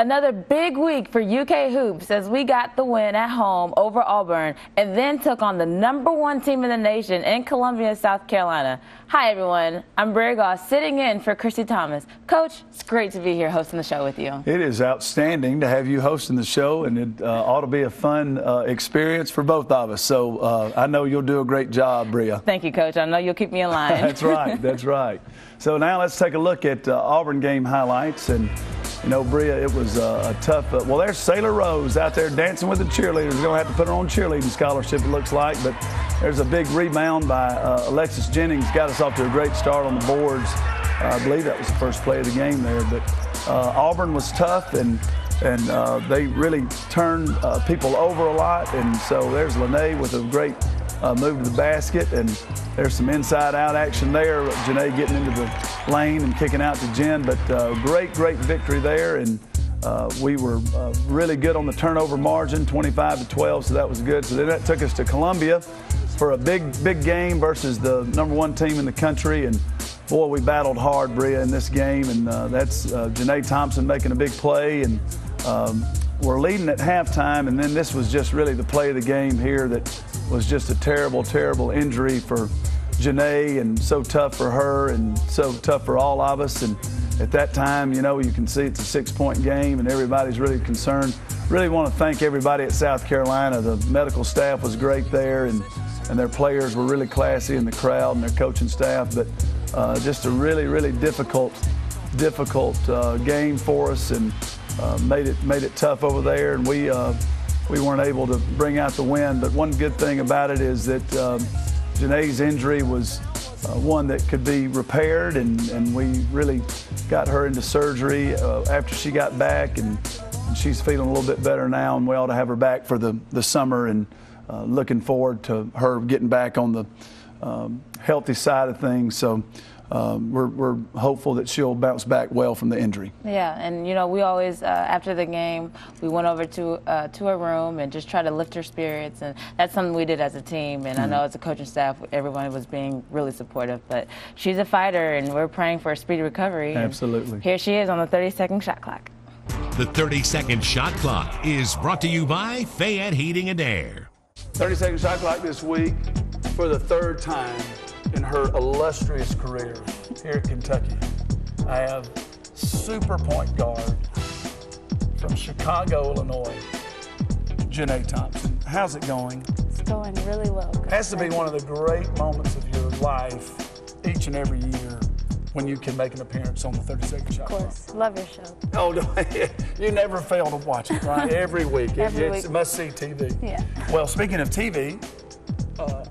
Another big week for UK Hoops as we got the win at home over Auburn and then took on the #1 team in the nation in Columbia, South Carolina. Hi, everyone. I'm Brea Goss sitting in for Chrissy Thomas. Coach, it's great to be here hosting the show with you. It is outstanding to have you hosting the show, and it ought to be a fun experience for both of us. So I know you'll do a great job, Brea. Thank you, Coach. I know you'll keep me in line. That's right. That's right. So now let's take a look at Auburn game highlights. And you know, Brea, it was a tough. Well, there's Sailor Rose out there dancing with the cheerleaders. We're going to have to put her on cheerleading scholarship, it looks like. But there's a big rebound by Alexis Jennings. Got us off to a great start on the boards. I believe that was the first play of the game there. But Auburn was tough, and they really turned people over a lot. And so there's Lene with a great move to the basket, and there's some inside-out action there. Janae getting into the lane and kicking out to Jen, but great victory there, and we were really good on the turnover margin, 25-12, so that was good. So then that took us to Columbia for a big game versus the #1 team in the country, and boy, we battled hard, Brea, in this game, and that's Jana Thompson making a big play, and we're leading at halftime, and then this was just really the play of the game here that was just a terrible injury for Janae, and so tough for her and so tough for all of us. And at that time, you know, you can see it's a 6-point game and everybody's really concerned. Really want to thank everybody at South Carolina. The medical staff was great there, and their players were really classy, and the crowd and their coaching staff. But just a really difficult game for us, and made it tough over there, and we weren't able to bring out the win. But one good thing about it is that Janae's injury was one that could be repaired, and we really got her into surgery after she got back, and she's feeling a little bit better now, and we ought to have her back for the summer, and looking forward to her getting back on the healthy side of things. So we're hopeful that she'll bounce back well from the injury. Yeah, and you know, we always after the game we went over to her room and just try to lift her spirits, and that's something we did as a team. And I know as a coaching staff, everyone was being really supportive. But she's a fighter, and we're praying for a speedy recovery. Absolutely. And here she is on the 30-second shot clock. The 30-second shot clock is brought to you by Fayette Heating and Air. 30-second shot clock this week for the third time in her illustrious career here at Kentucky. I have super point guard from Chicago, Illinois, Jana Thompson. How's it going? It's going really well. It has to be one of the great moments of your life each and every year when you can make an appearance on the 30-second shot clock. Of course. Love your show. Oh, you never fail to watch it, right? Every week. It's must-see TV. Yeah. Well, speaking of TV,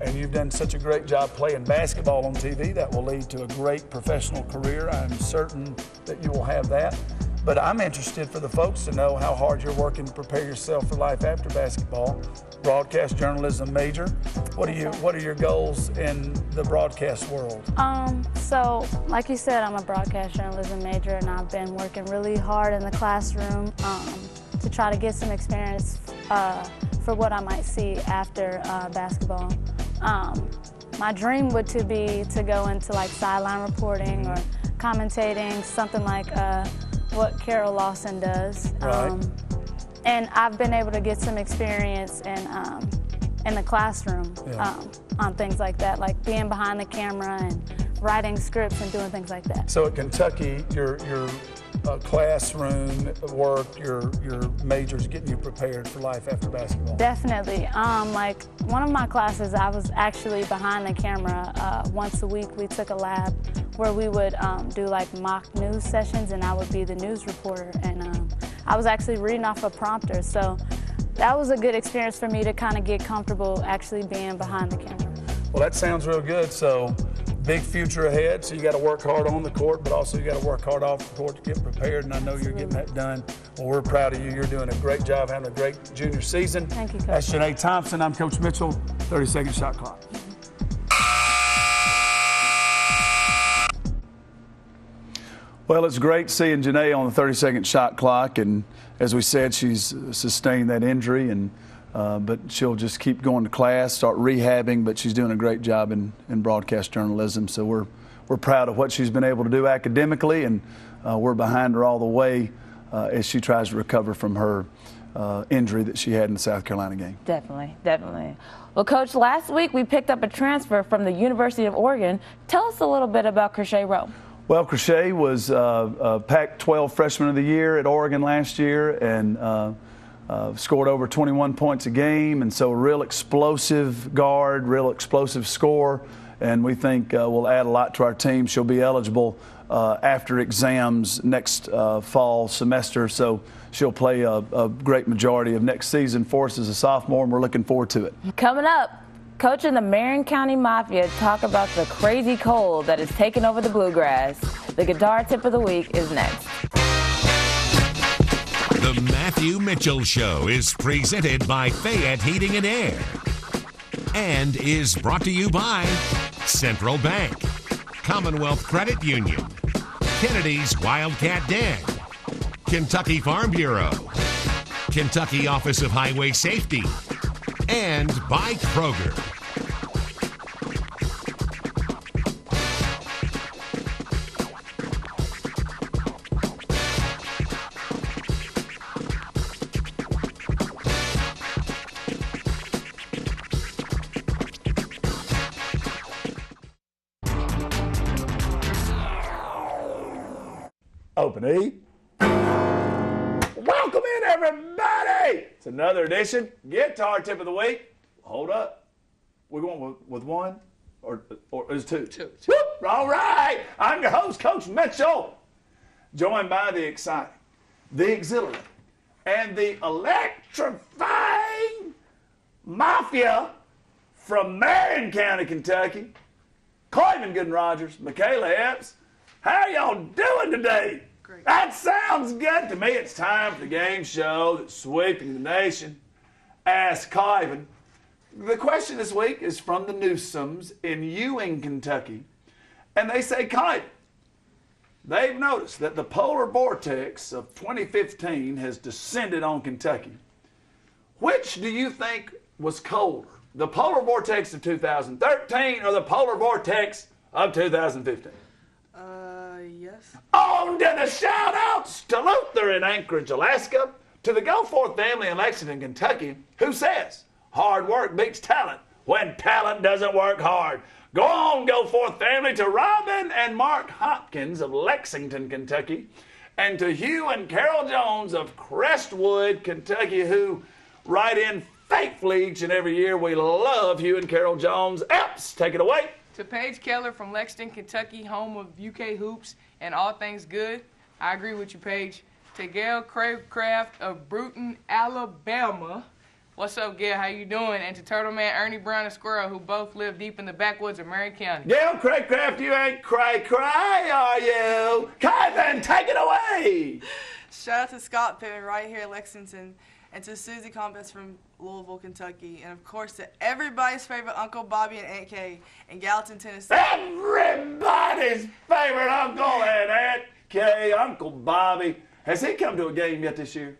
and you've done such a great job playing basketball on TV, that will lead to a great professional career. I'm certain that you will have that. But I'm interested for the folks to know how hard you're working to prepare yourself for life after basketball. Broadcast journalism major. What are your goals in the broadcast world? So like you said, I'm a broadcast journalism major, and I've been working really hard in the classroom to try to get some experience for what I might see after basketball. My dream would be to go into like sideline reporting or commentating, something like what Carol Lawson does. Right. And I've been able to get some experience in the classroom on things like that, like being behind the camera and writing scripts and doing things like that. So at Kentucky, your classroom work, your majors getting you prepared for life after basketball? Definitely. Like one of my classes, I was actually behind the camera. Once a week we took a lab where we would do like mock news sessions, and I would be the news reporter, and I was actually reading off a prompter. So that was a good experience for me to kind of get comfortable actually being behind the camera. Well, that sounds real good. So big future ahead, so you got to work hard on the court, but also you got to work hard off the court to get prepared, and I know you're getting that done. Well, we're proud of you. You're doing a great job, having a great junior season. Thank you, Coach. That's Jana Thompson. I'm Coach Mitchell. 30-second shot clock. Well, it's great seeing Janae on the 30-second shot clock, and as we said, she's sustained that injury, and but she'll just keep going to class, start rehabbing, but she's doing a great job in broadcast journalism. So we're proud of what she's been able to do academically, and we're behind her all the way as she tries to recover from her injury that she had in the South Carolina game. Definitely, definitely. Well, Coach, last week we picked up a transfer from the University of Oregon. Tell us a little bit about Crochet Rowe. Well, Crochet was Pac-12 Freshman of the Year at Oregon last year and scored over 21 points a game, and so a real explosive guard, real explosive scorer, and we think will add a lot to our team. She'll be eligible after exams next fall semester, so she'll play a great majority of next season for us as a sophomore, and we're looking forward to it. Coming up, Coach and the Marion County Mafia talk about the crazy cold that has taken over the Bluegrass. The guitar tip of the week is next. The Matthew Mitchell Show is presented by Fayette Heating and Air and is brought to you by Central Bank, Commonwealth Credit Union, Kennedy's Wildcat Den, Kentucky Farm Bureau, Kentucky Office of Highway Safety, and by Kroger. Open E. Welcome in, everybody. It's another edition. Guitar tip of the week. Hold up. We're going with one or is two? Two. Whoop, all right. I'm your host, Coach Mitchell, joined by the exciting, the exhilarating, and the electrifying Mafia from Marion County, Kentucky. Coleman Gooden Rogers, Michaela Epps. How y'all doing today? Great. That sounds good to me. It's time for the game show that's sweeping the nation. Ask Coleman. The question this week is from the Newsomes in Ewing, Kentucky. And they say, Coleman, they've noticed that the polar vortex of 2015 has descended on Kentucky. Which do you think was colder? The polar vortex of 2013 or the polar vortex of 2015? Yes. On to the shout-outs to Luther in Anchorage, Alaska, to the Goforth family in Lexington, Kentucky, who says hard work beats talent when talent doesn't work hard. Go on, Goforth family, to Robin and Mark Hopkins of Lexington, Kentucky, and to Hugh and Carol Jones of Crestwood, Kentucky, who write in faithfully each and every year. We love Hugh and Carol Jones. Epps, take it away. To Paige Keller from Lexington, Kentucky, home of UK Hoops and all things good. I agree with you, Paige. To Gail Cravecraft of Bruton, Alabama. What's up, Gail? How you doing? And to Turtle Man Ernie Brown and Squirrel, who both live deep in the backwoods of Marion County. Gail Cravecraft, you ain't cray-cray, are you? Kyvan, take it away. Shout out to Scott Pittman right here in Lexington, and to Susie Compass from Louisville, Kentucky, and of course to everybody's favorite Uncle Bobby and Aunt Kay in Gallatin, Tennessee. Everybody's favorite Uncle and Aunt Kay, Uncle Bobby. Has he come to a game yet this year?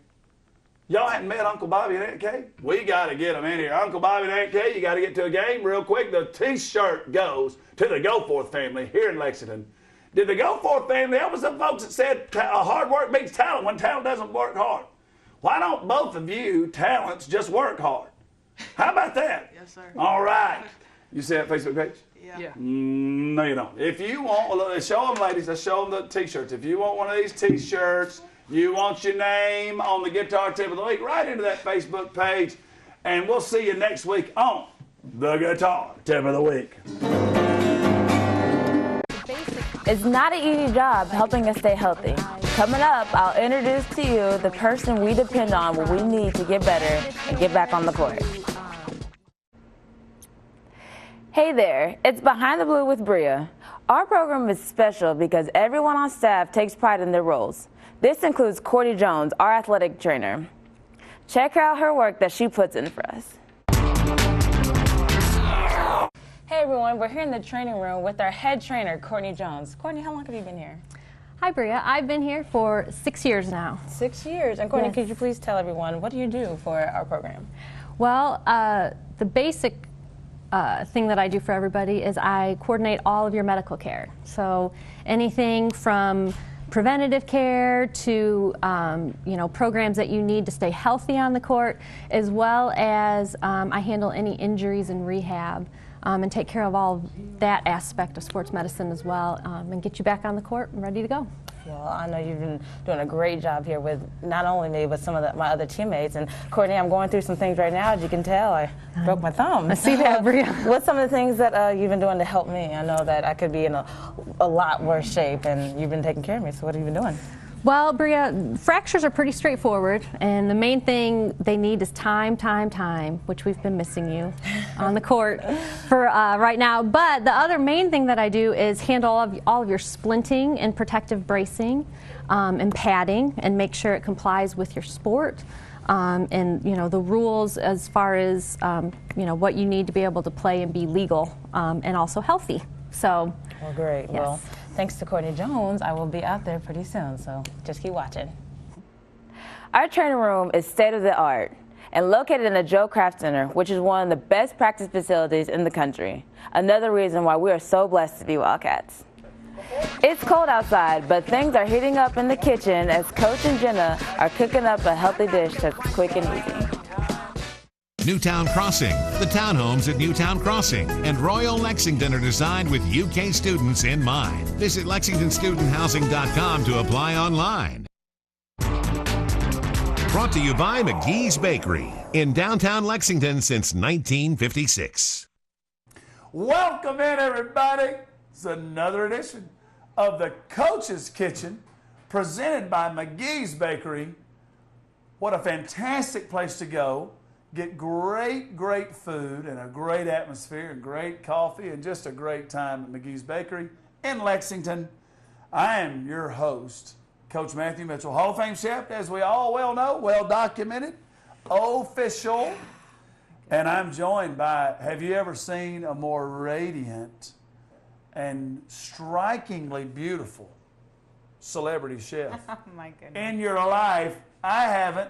Y'all hadn't met Uncle Bobby and Aunt Kay? We got to get them in here. Uncle Bobby and Aunt Kay, you got to get to a game real quick. The T-shirt goes to the Goforth family here in Lexington. Did the Goforth family, that was the folks that said hard work beats talent when talent doesn't work hard. Why don't both of you talents just work hard? How about that? Yes, sir. All right. You see that Facebook page? Yeah. No, you don't. If you want, let's show them, ladies. Let's show them the T-shirts. If you want one of these T-shirts, you want your name on the guitar tip of the week, right into that Facebook page, and we'll see you next week on the guitar tip of the week. It's not an easy job helping us stay healthy. Coming up, I'll introduce to you the person we depend on when we need to get better and get back on the court. Hey there, it's Behind the Blue with Bria. Our program is special because everyone on staff takes pride in their roles. This includes Courtney Jones, our athletic trainer. Check out her work that she puts in for us. Hey everyone, we're here in the training room with our head trainer, Courtney Jones. Courtney, how long have you been here? Hi, Bria. I've been here for 6 years now. 6 years. And Courtney, Yes. could you please tell everyone, what do you do for our program? Well, the basic thing that I do for everybody is I coordinate all of your medical care. So anything from preventative care to programs that you need to stay healthy on the court, as well as I handle any injuries and rehab and take care of all that aspect of sports medicine as well, and get you back on the court and ready to go. Well, I know you've been doing a great job here with not only me, but some of my other teammates. And Courtney, I'm going through some things right now. As you can tell, I broke my thumb. I see that, Bria. What's some of the things that you've been doing to help me? I know that I could be in a lot worse shape, and you've been taking care of me. So what have you been doing? Well, Bria, fractures are pretty straightforward, and the main thing they need is time, which we've been missing you on the court for right now. But the other main thing that I do is handle all of your splinting and protective bracing and padding, and make sure it complies with your sport and the rules as far as what you need to be able to play and be legal and also healthy. So. Well, great. Yes. Well, thanks to Courtney Jones, I will be out there pretty soon, so just keep watching. Our training room is state-of-the-art and located in the Joe Craft Center, which is one of the best practice facilities in the country. Another reason why we are so blessed to be Wildcats. It's cold outside, but things are heating up in the kitchen as Coach and Jana are cooking up a healthy dish that's quick and easy. Newtown Crossing. The townhomes at Newtown Crossing and Royal Lexington are designed with UK students in mind. Visit LexingtonStudentHousing.com to apply online. Brought to you by McGee's Bakery in downtown Lexington since 1956. Welcome in, everybody. It's another edition of the Coach's Kitchen presented by McGee's Bakery. What a fantastic place to go. Get great food and a great atmosphere and great coffee and just a great time at McGee's Bakery in Lexington. I am your host, Coach Matthew Mitchell, Hall of Fame chef, as we all well know, well documented, official. And I'm joined by, have you ever seen a more radiant and strikingly beautiful celebrity chef? Oh my goodness. In your life? I haven't.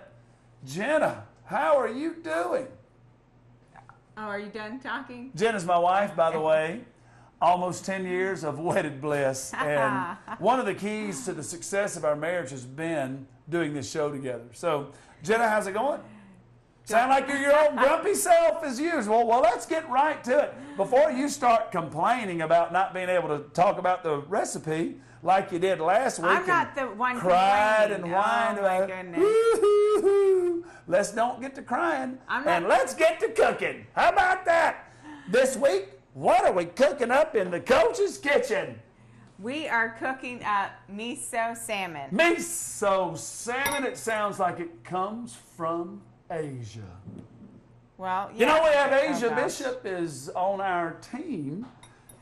Jana, how are you doing? Oh, are you done talking? Jenna's my wife, by the way. Almost 10 years of wedded bliss. And one of the keys to the success of our marriage has been doing this show together. So, Jana, how's it going? Sound like you're your old grumpy self as usual. Well, let's get right to it. Before you start complaining about not being able to talk about the recipe like you did last week. I'm not the one cried and complaining. whined Oh, my about goodness. Woo-hoo-hoo. Let's don't get to crying and let's get to cooking. How about that? This week, what are we cooking up in the Coach's Kitchen? We are cooking up miso salmon. Miso salmon. It sounds like it comes from Asia. Well, yeah. You know, we have Oh, Asia gosh. Bishop is on our team,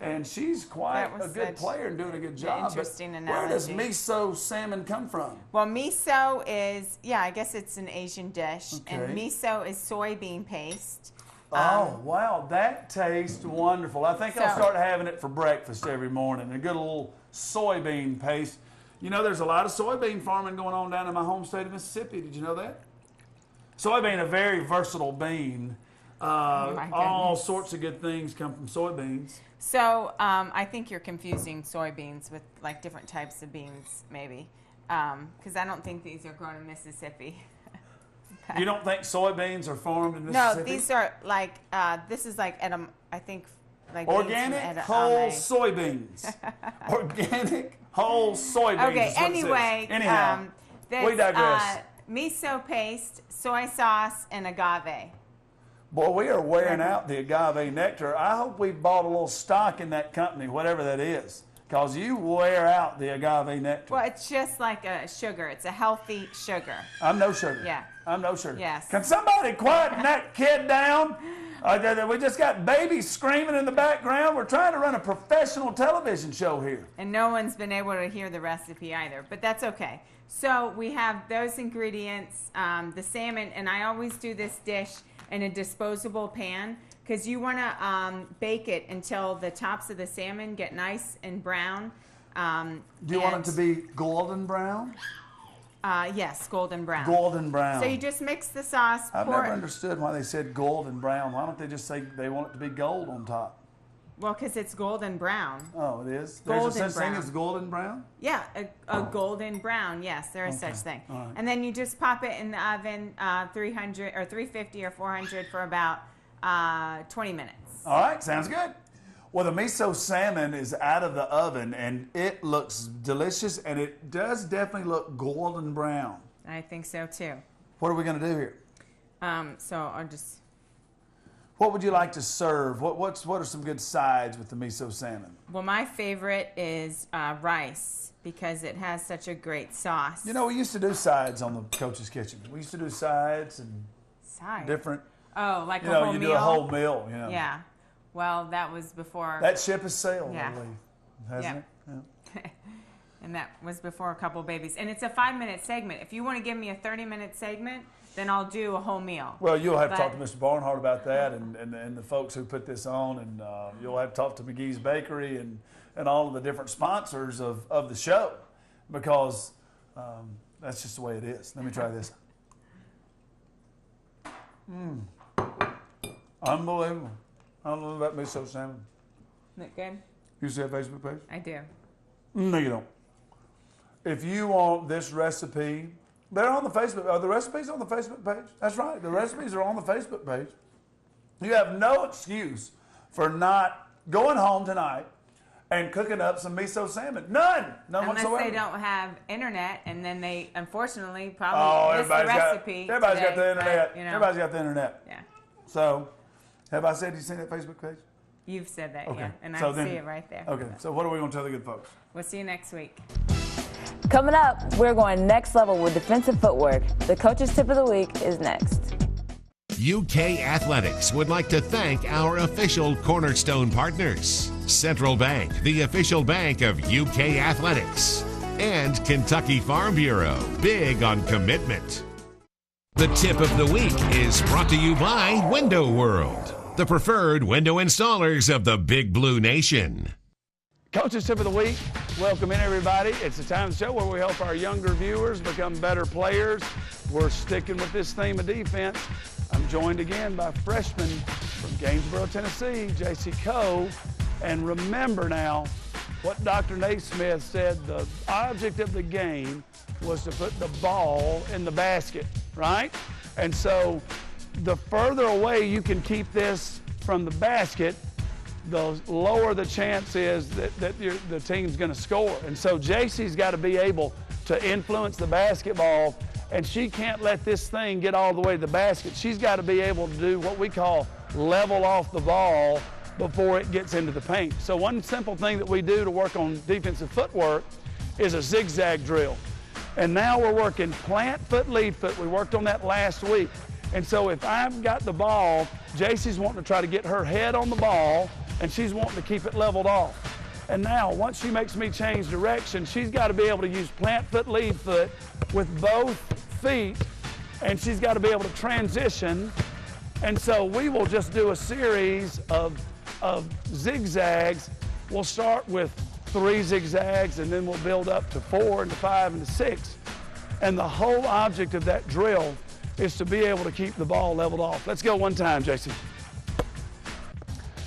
and she's quite That was a good such player and doing a good an job. interesting But where does analogy. miso salmon come from? Well, miso is, I guess it's an Asian dish. Okay. And miso is soybean paste. Oh, wow, that tastes wonderful. I think I'll So- start having it for breakfast every morning. A good little soybean paste. You know, there's a lot of soybean farming going on down in my home state of Mississippi. Did you know that? Soybean, a very versatile bean. my All goodness. sorts of good things come from soybeans. So I think you're confusing soybeans with like different types of beans, maybe. Because I don't think these are grown in Mississippi. You don't think soybeans are farmed in No, Mississippi? these are like, this is like, I think, like Organic whole soybeans. Organic whole soybeans. Okay, is what it says. anyway, Anyhow, this, we digress. Miso paste, soy sauce, and agave. Boy, we are wearing out the agave nectar. I hope we bought a little stock in that company, whatever that is, because you wear out the agave nectar. Well, it's just like a sugar. It's a healthy sugar. I'm no sugar. Yeah. I'm no sugar. Yes. Can somebody quieten that kid down? We just got babies screaming in the background. We're trying to run a professional television show here. And no one's been able to hear the recipe either, but that's okay. So we have those ingredients, the salmon, and I always do this dish in a disposable pan because you want to bake it until the tops of the salmon get nice and brown. Do you want it to be golden brown? Yes, golden brown. Golden brown. So you just mix the sauce. I've pour never understood why they said golden brown. Why don't they just say they want it to be gold on top? Well, because it's golden brown. Oh, it is? Golden There's a such thing brown. as golden brown? Yeah, a golden brown. Yes, there is such thing. All right. And then you just pop it in the oven, 300 or 350 or 400 for about 20 minutes. All right, sounds good. Well, the miso salmon is out of the oven, and it looks delicious, and it does definitely look golden brown. I think so too. What are we going to do here? So I'll just. What would you like to serve? What are some good sides with the miso salmon? Well, my favorite is rice because it has such a great sauce. You know, we used to do sides on the Coach's Kitchen. We used to do sides and Side. different. Oh, like You a know, whole you meal. do a whole meal. You know. Yeah. Well, that was before. That ship has sailed, Yeah. I believe, hasn't it? Yeah. And that was before a couple babies. And it's a 5-minute segment. If you want to give me a 30-minute segment, then I'll do a whole meal. Well, you'll have to But- talk to Mr. Barnhart about that and the folks who put this on, and you'll have to talk to McGee's Bakery and all of the different sponsors of the show, because that's just the way it is. Let me try this. Unbelievable. I don't know about miso salmon. Isn't it good? You see that Facebook page? I do. No, you don't. If you want this recipe, they're on the Facebook. Are the recipes on the Facebook page? That's right. The recipes are on the Facebook page. You have no excuse for not going home tonight and cooking up some miso salmon. None Unless whatsoever. they don't have internet, and then they unfortunately Oh, probably miss the recipe. everybody's got the today, internet. but, you know, Everybody's got the internet. Yeah. So, have I said you seen that Facebook page? You've said that, Okay. yeah. And So I then- see it right there. Okay. So what are we going to tell the good folks? We'll see you next week. Coming up, we're going next level with defensive footwork. The coach's tip of the week is next. UK Athletics would like to thank our official Cornerstone partners, Central Bank, the official bank of UK Athletics, and Kentucky Farm Bureau, big on commitment. The tip of the week is brought to you by Window World, the preferred window installers of the Big Blue Nation. Coach's Tip of the Week. Welcome in, everybody. It's the time of the show where we help our younger viewers become better players. We're sticking with this theme of defense. I'm joined again by freshman from Gainesboro, Tennessee, J.C. Coe. And remember now what Dr. Naismith said, the object of the game was to put the ball in the basket, right? And so the further away you can keep this from the basket, the lower the chance is that the team's going to score. And so JC's got to be able to influence the basketball, and she can't let this thing get all the way to the basket. She's got to be able to do what we call level off the ball before it gets into the paint. So one simple thing that we do to work on defensive footwork is a zigzag drill. And now we're working plant foot, lead foot. We worked on that last week. And so if I've got the ball, JC's wanting to try to get her head on the ball, and she's wanting to keep it leveled off. And now, once she makes me change direction, she's got to be able to use plant foot, lead foot with both feet, and she's got to be able to transition. And so we will just do a series of zigzags. We'll start with 3 zigzags, and then we'll build up to 4 and to 5 and to 6. And the whole object of that drill is to be able to keep the ball leveled off. Let's go one time, JC.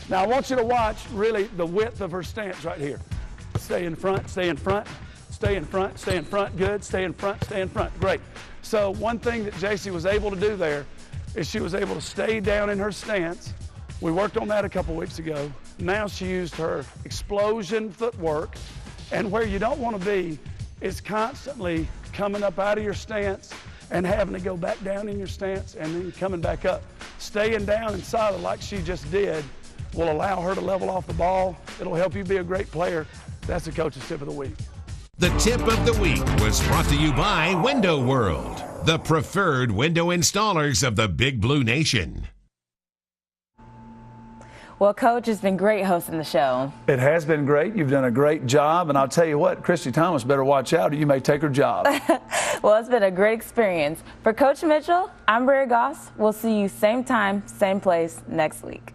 Now I want you to watch really the width of her stance right here. Stay in front, stay in front, stay in front, stay in front, good, stay in front, great. So one thing that JC was able to do there is she was able to stay down in her stance. We worked on that a couple weeks ago. Now she used her explosion footwork, and where you don't want to be is constantly coming up out of your stance and having to go back down in your stance and then coming back up. Staying down and solid like she just did will allow her to level off the ball. It'll help you be a great player. That's the coach's tip of the week. The tip of the week was brought to you by Window World, the preferred window installers of the Big Blue Nation. Well, Coach, it's been great hosting the show. It has been great. You've done a great job. And I'll tell you what, Christy Thomas better watch out or you may take her job. Well, it's been a great experience. For Coach Mitchell, I'm Bria Goss. We'll see you same time, same place next week.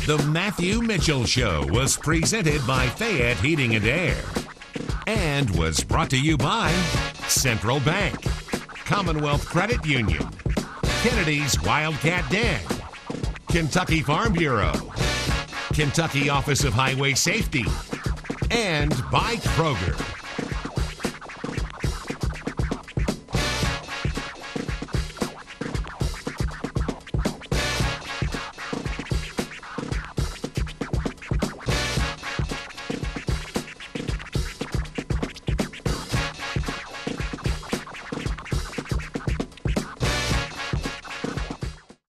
The Matthew Mitchell Show was presented by Fayette Heating and Air and was brought to you by Central Bank, Commonwealth Credit Union, Kennedy's Wildcat Den, Kentucky Farm Bureau, Kentucky Office of Highway Safety, and by Kroger.